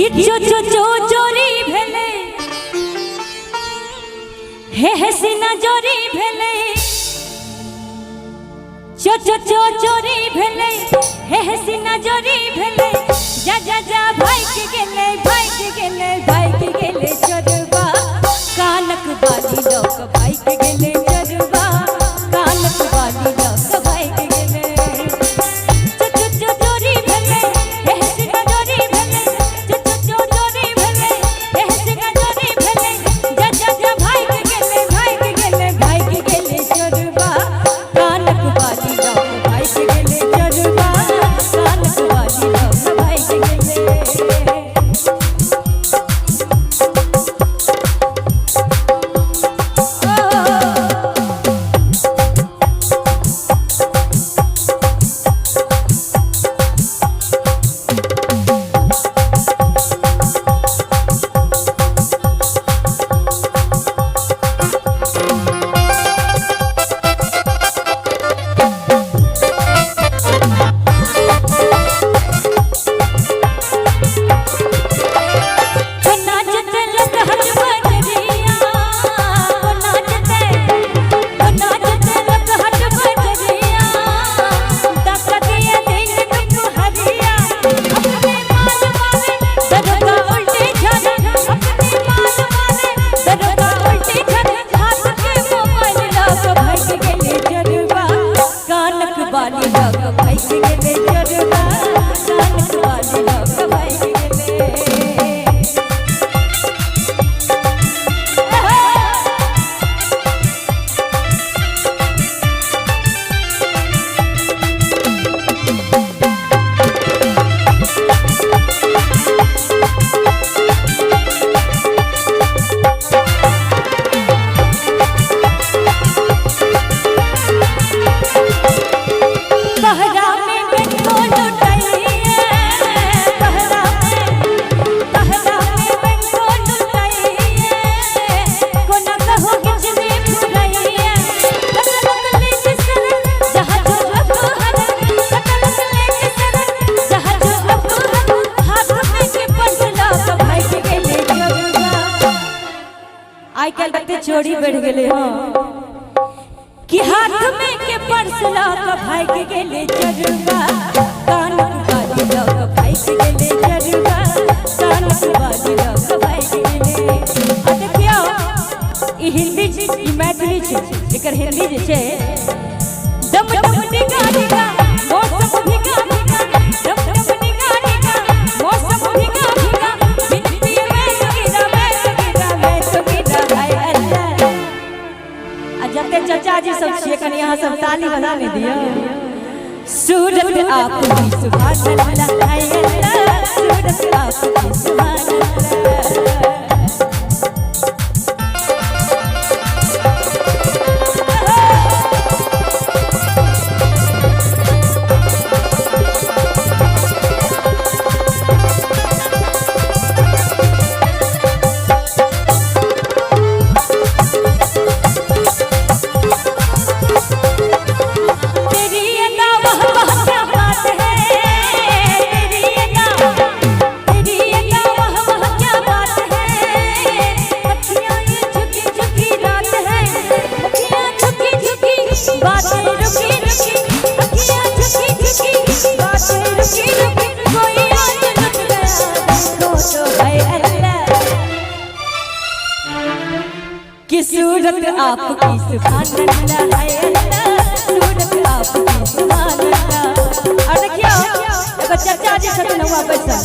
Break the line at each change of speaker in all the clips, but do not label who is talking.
चोरी भेले हे सीना जोरी भेले चोरी भेले हे सीना जोरी भेले जा जा जा भाई के गेले चोरबा कानक बाली लोक भाई के गेले चोरबा कानक बाली लोक भाई के गेले चोरी भेले हे सीना जोरी भेले चोरी भेले हे सीना जोरी भेले जा जा जा भाई के गेले चोरबा कानक बाली लोक भाई के गेले चोरबा कानक बाली लोक भाई के गेले चोरी बढ़ गेले कि हाथ में के पर्स लाक भाई के गेले चोरबा कानक बाली लोक भाई के गेले चोरबा कानक बाली लोक भाई के गेले आ देखियो ई हिंदी छी ई मैथिली छी एकर हिंदी जे छै दम दम निगा निगा मौसम भिगा भिगा दम दम निगा निगा मौसम भिगा भिगा बिन पिए मैं तो गिरा भाई जते चाचा जी सब छिए कनी यहाँ सब ताली बजा ले दियो सूरत आपकी सुभान अल्लाह हाय अल्लाह सूरत आपकी सुभान अल्लाह कि सूरत आपकी सुभान अल्लाह हाय अल्लाह सूरत आपकी सुभान अल्लाह। और देखियो एगो चाचा जी छथिन हुआ बैसल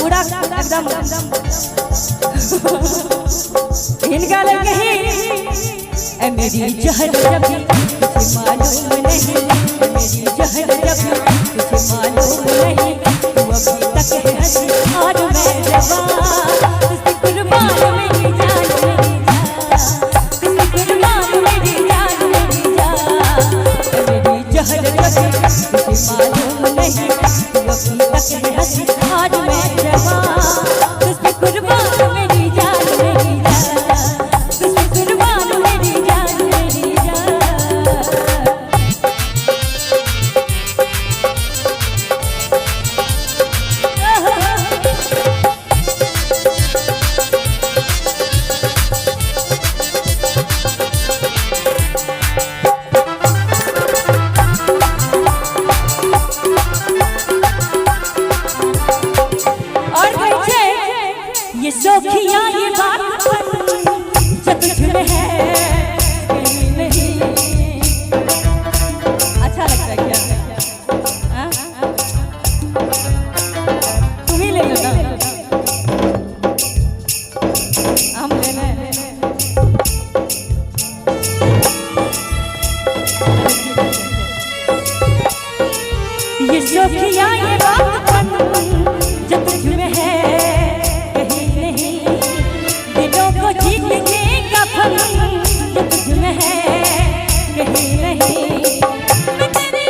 पूरा एकदम हिनका लगे ए मेरी जहर जबी तुझे मालूम नहीं मेरी जहर जबी तुझे मालूम नहीं तू अभी तक है हंसी और मैं जवान तुझसे कुर्बान मेरी जान मालूम नहीं तू अभी तक है हंसी आज मैं जवान तुझसे कुर्बान मेरी जान तुझसे कुर्बान मेरी जान सौखिया ये बात जब तुझमें है कहीं नहीं। अच्छा लगता है क्या? हाँ? तुम ही ले लो ना, हम ले लें। ये सौखिया ये बात जब तुझमें है कहीं नहीं, दिलों को जीतने का फन जब तुझमें है कहीं नहीं। मैं तेरी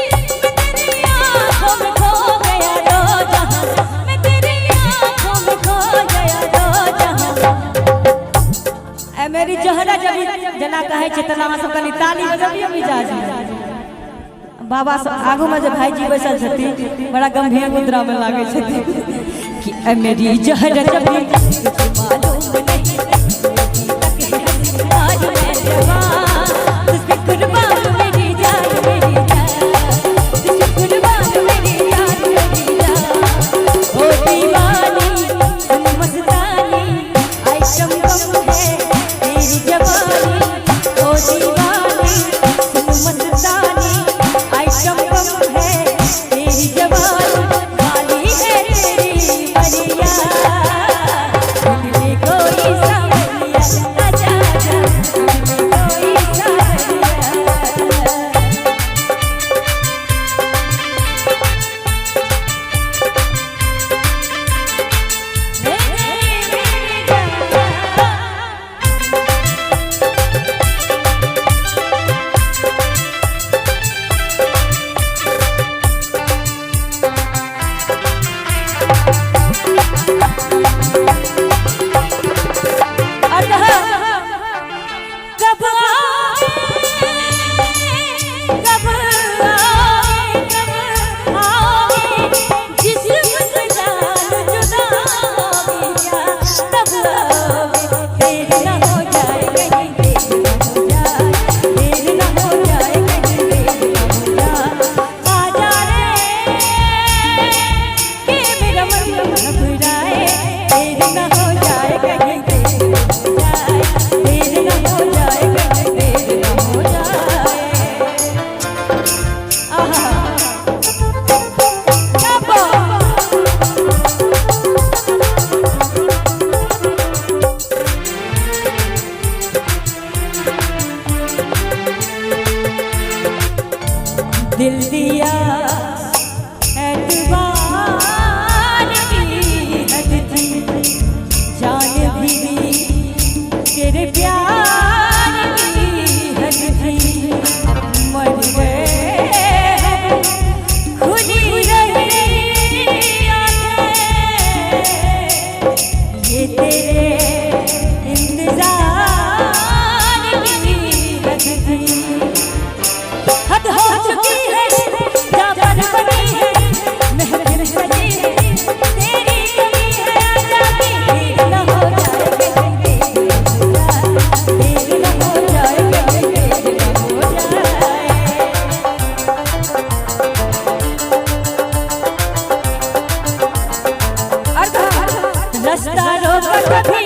आँखों में खो गया दो जहां, मैं तेरी आँखों में खो गया दो जहां। ऐ मेरी जहरा जब जना कहे चेतना सब कनी ताली बजबियो मिजाज बाबा सब आगू में जब भाईजी बैसल छथिन बड़ा गंभीर मुद्रा में लागे छथिन कि ऐ मेरी जहर जब तुझे मालूम नहीं आज मैं जवान तुझ पे कुर्बान मेरी जान मेरी जान, तुझ पे कुर्बान मेरी जान मेरी जान। ओ दीवानी सुन मस्तानी आई शम्बम है तेरी जवानी, ओ दीवानी सुन मस्तानी आई शम्बम है तेरी जवानी। वाली है तेरी मरिया दिल में कोई सावरिया, आजा आजा दिल में कोई सावरिया। दिल दिया एतबार की हद थी, जान भी दी तेरे प्यार की हद थी। मर गए खुद ही रही आंखें, ये तेरे इंतजार की हद थी। हद हो चुकी है जाबर बनी है महफिल सजी है तेरी कमी है आजादी। देर न हो जाए देर न हो जाए देर न हो जाए। रास्ता रोक कभी